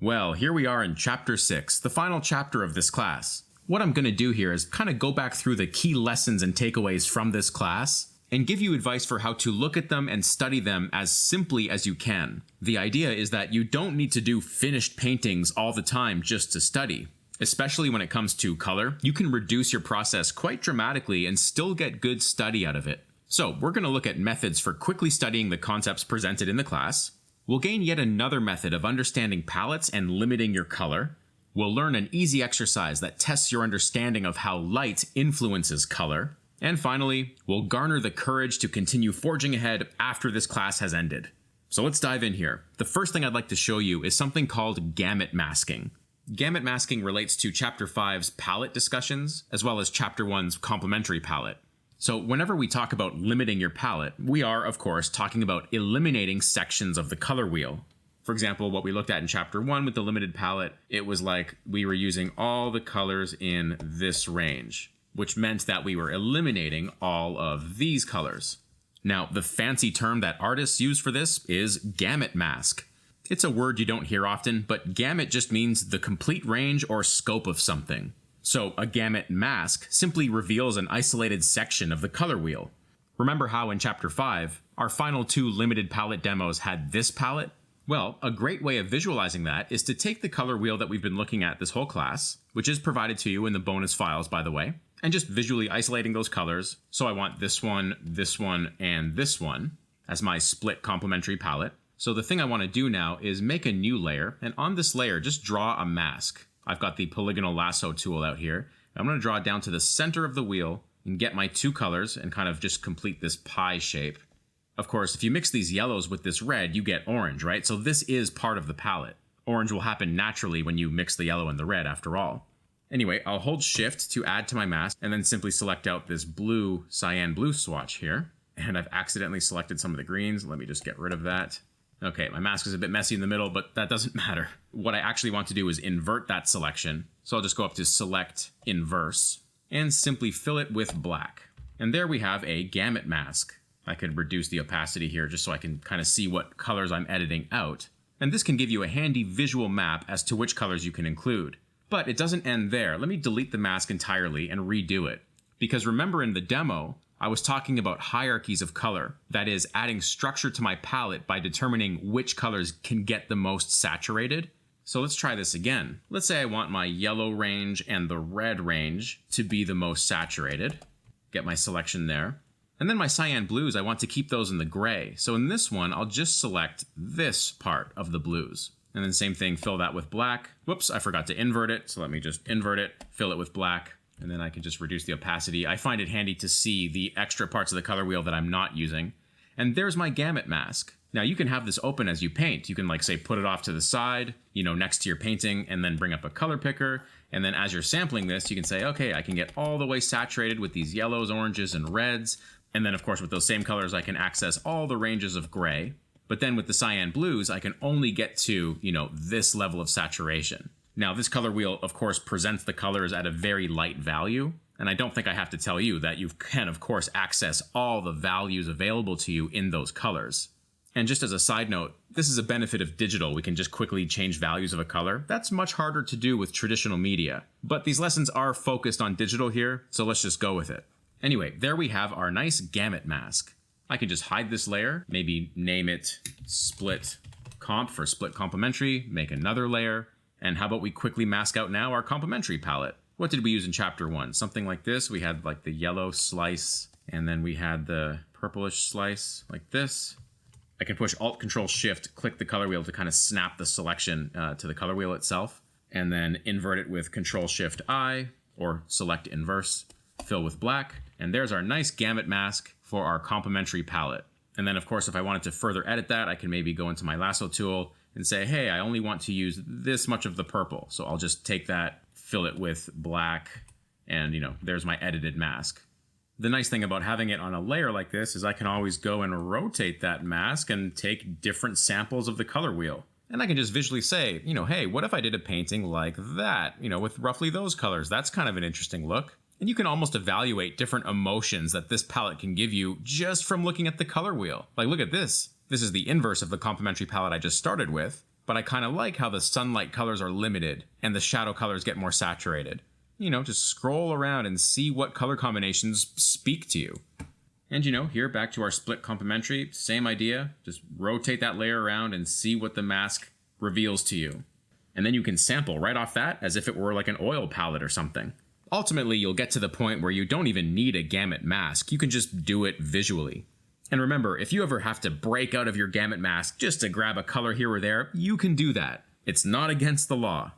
Well, here we are in Chapter 6, the final chapter of this class. What I'm going to do here is kind of go back through the key lessons and takeaways from this class, and give you advice for how to look at them and study them as simply as you can. The idea is that you don't need to do finished paintings all the time just to study. Especially when it comes to color, you can reduce your process quite dramatically and still get good study out of it. So we're going to look at methods for quickly studying the concepts presented in the class. We'll gain yet another method of understanding palettes and limiting your color. We'll learn an easy exercise that tests your understanding of how light influences color. And finally, we'll garner the courage to continue forging ahead after this class has ended. So let's dive in here. The first thing I'd like to show you is something called gamut masking. Gamut masking relates to Chapter 5's palette discussions, as well as Chapter 1's complementary palette. So whenever we talk about limiting your palette, we are, of course, talking about eliminating sections of the color wheel. For example, what we looked at in Chapter 1 with the limited palette, it was like we were using all the colors in this range, which meant that we were eliminating all of these colors. Now, the fancy term that artists use for this is gamut mask. It's a word you don't hear often, but gamut just means the complete range or scope of something. So a gamut mask simply reveals an isolated section of the color wheel. Remember how in Chapter 5, our final 2 limited palette demos had this palette? Well, a great way of visualizing that is to take the color wheel that we've been looking at this whole class, which is provided to you in the bonus files, by the way, and just visually isolating those colors. So I want this one, and this one as my split complementary palette. So the thing I want to do now is make a new layer, and on this layer, just draw a mask. I've got the polygonal lasso tool out here. I'm going to draw it down to the center of the wheel and get my 2 colors and kind of just complete this pie shape. Of course, if you mix these yellows with this red, you get orange, right? So this is part of the palette. Orange will happen naturally when you mix the yellow and the red after all. Anyway, I'll hold Shift to add to my mask and then simply select out this blue, cyan blue swatch here. And I've accidentally selected some of the greens. Let me just get rid of that. Okay, my mask is a bit messy in the middle, but that doesn't matter. What I actually want to do is invert that selection. So I'll just go up to Select Inverse and simply fill it with black. And there we have a gamut mask. I could reduce the opacity here just so I can kind of see what colors I'm editing out. And this can give you a handy visual map as to which colors you can include. But it doesn't end there. Let me delete the mask entirely and redo it. Because remember in the demo, I was talking about hierarchies of color, that is, adding structure to my palette by determining which colors can get the most saturated. So let's try this again. Let's say I want my yellow range and the red range to be the most saturated. Get my selection there. And then my cyan blues, I want to keep those in the gray. So in this one, I'll just select this part of the blues. And then same thing, fill that with black. Whoops, I forgot to invert it. So let me just invert it, fill it with black. And then I can just reduce the opacity. I find it handy to see the extra parts of the color wheel that I'm not using. And there's my gamut mask. Now you can have this open as you paint. You can like say put it off to the side, next to your painting, and then bring up a color picker. And then as you're sampling this, you can say, okay, I can get all the way saturated with these yellows, oranges, and reds. And then of course with those same colors, I can access all the ranges of gray. But then with the cyan blues, I can only get to, this level of saturation. Now, this color wheel, of course, presents the colors at a very light value, and I don't think I have to tell you that you can, of course, access all the values available to you in those colors. And just as a side note, this is a benefit of digital. We can just quickly change values of a color. That's much harder to do with traditional media. But these lessons are focused on digital here, so let's just go with it. Anyway, there we have our nice gamut mask. I can just hide this layer, maybe name it Split Comp for Split Complementary, make another layer. And how about we quickly mask out now our complementary palette? What did we use in Chapter 1? Something like this. We had like the yellow slice, and then we had the purplish slice like this. I can push Alt-Control-Shift, click the color wheel to kind of snap the selection to the color wheel itself, and then invert it with Control-Shift-I, or Select Inverse, fill with black. And there's our nice gamut mask for our complementary palette. And then, of course, if I wanted to further edit that, I can maybe go into my lasso tool and say, hey, I only want to use this much of the purple. So I'll just take that, fill it with black, and there's my edited mask. The nice thing about having it on a layer like this is I can always go and rotate that mask and take different samples of the color wheel. And I can just visually say, hey, what if I did a painting like that, with roughly those colors? That's kind of an interesting look. And you can almost evaluate different emotions that this palette can give you just from looking at the color wheel. Like, look at this. This is the inverse of the complementary palette I just started with. but I kind of like how the sunlight colors are limited and the shadow colors get more saturated. Just scroll around and see what color combinations speak to you. And here, back to our split complementary, same idea. Just rotate that layer around and see what the mask reveals to you. And then you can sample right off that as if it were like an oil palette or something. Ultimately, you'll get to the point where you don't even need a gamut mask. You can just do it visually. And remember, if you ever have to break out of your gamut mask just to grab a color here or there, you can do that. It's not against the law.